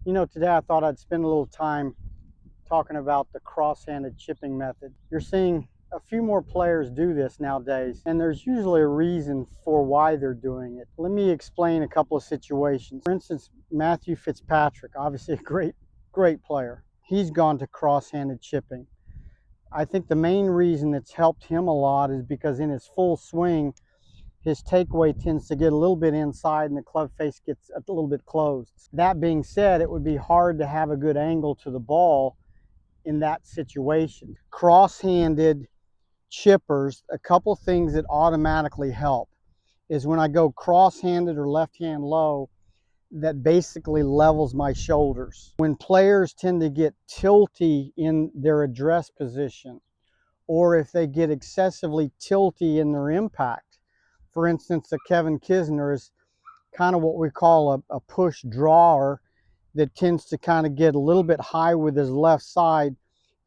You know, today I thought I'd spend a little time talking about the cross-handed chipping method. You're seeing a few more players do this nowadays, and there's usually a reason for why they're doing it. Let me explain a couple of situations. For instance, Matthew Fitzpatrick, obviously a great player. He's gone to cross-handed chipping. I think the main reason it's helped him a lot is because in his full swing, his takeaway tends to get a little bit inside and the club face gets a little bit closed. That being said, it would be hard to have a good angle to the ball in that situation. Cross-handed chippers, a couple things that automatically help is when I go cross-handed or left-hand low, that basically levels my shoulders. When players tend to get tilty in their address position, or if they get excessively tilty in their impact, for instance, Kevin Kisner is kind of what we call a push drawer that tends to kind of get a little bit high with his left side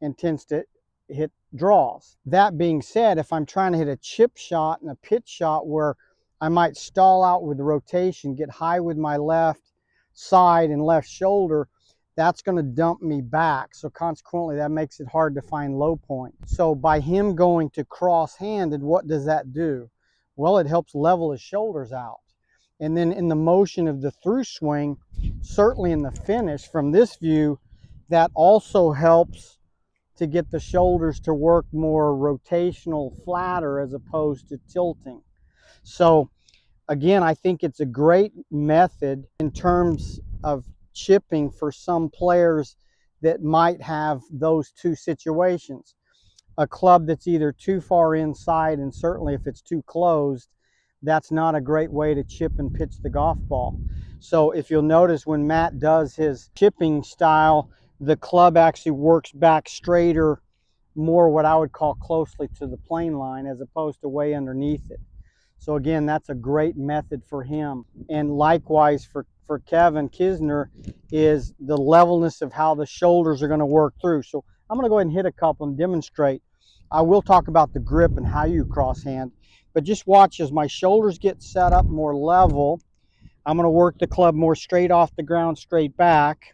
and tends to hit draws. That being said, if I'm trying to hit a chip shot and a pitch shot where I might stall out with the rotation, get high with my left side and left shoulder, that's going to dump me back. So consequently, that makes it hard to find low point. So by him going to cross-handed, what does that do? Well, it helps level his shoulders out. And then in the motion of the through swing, certainly in the finish from this view, that also helps to get the shoulders to work more rotational, flatter as opposed to tilting. So again, I think it's a great method in terms of chipping for some players that might have those two situations. A club that's either too far inside, and certainly if it's too closed, that's not a great way to chip and pitch the golf ball. So if you'll notice, when Matt does his chipping style, the club actually works back straighter, more what I would call closely to the plane line as opposed to way underneath it. So again, that's a great method for him. And likewise for Kevin Kisner is the levelness of how the shoulders are going to work through. So I'm going to go ahead and hit a couple and demonstrate. I will talk about the grip and how you cross hand, but just watch as my shoulders get set up more level. I'm going to work the club more straight off the ground, straight back.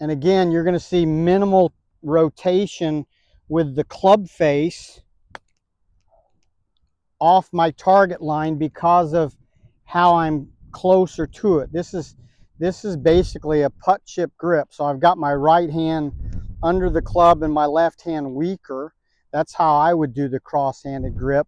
And again, you're going to see minimal rotation with the club face off my target line because of how I'm closer to it. This is basically a putt chip grip. So I've got my right hand under the club and my left hand weaker. That's how I would do the cross-handed grip,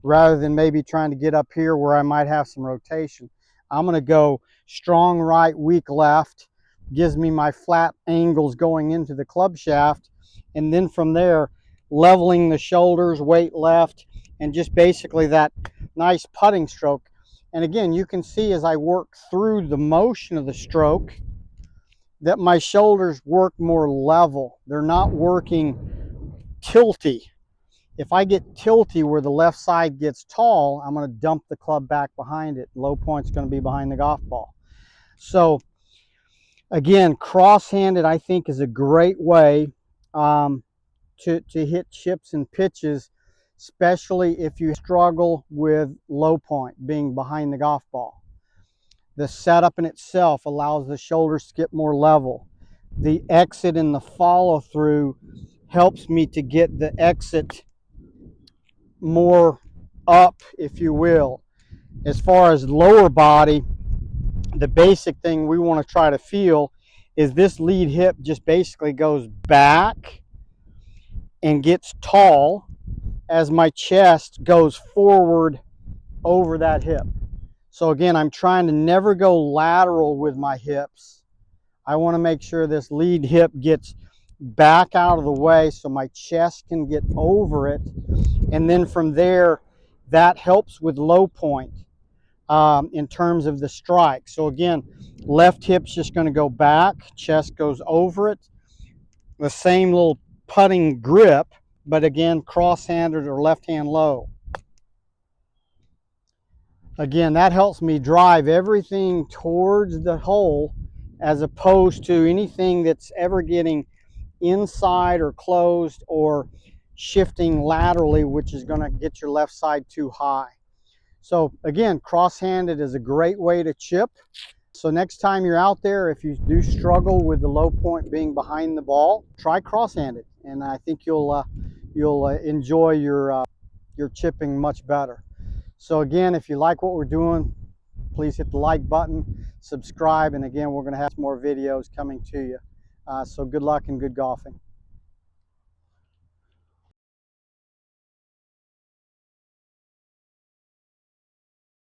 rather than maybe trying to get up here where I might have some rotation. I'm going to go strong right, weak left, gives me my flat angles going into the club shaft, and then from there, leveling the shoulders, weight left, and just basically that nice putting stroke. And again, you can see as I work through the motion of the stroke that my shoulders work more level. They're not working tilty. If I get tilty where the left side gets tall, I'm going to dump the club back behind it. Low point's going to be behind the golf ball. So again, cross-handed I think is a great way to hit chips and pitches, especially if you struggle with low point being behind the golf ball. The setup in itself allows the shoulders to get more level. The exit and the follow through helps me to get the exit more up, if you will. As far as lower body, the basic thing we want to try to feel is this lead hip just basically goes back and gets tall as my chest goes forward over that hip. So again, I'm trying to never go lateral with my hips. I want to make sure this lead hip gets back out of the way so my chest can get over it. And then from there, that helps with low point in terms of the strike. So again, left hip's just going to go back, chest goes over it. The same little putting grip, but again, cross-handed or left-hand low. Again, that helps me drive everything towards the hole as opposed to anything that's ever getting inside or closed or shifting laterally, which is going to get your left side too high. So again, cross-handed is a great way to chip. So next time you're out there, if you do struggle with the low point being behind the ball, try cross-handed, and I think you'll enjoy your chipping much better. So again, if you like what we're doing, please hit the like button, subscribe, and again, we're going to have more videos coming to you. So good luck and good golfing.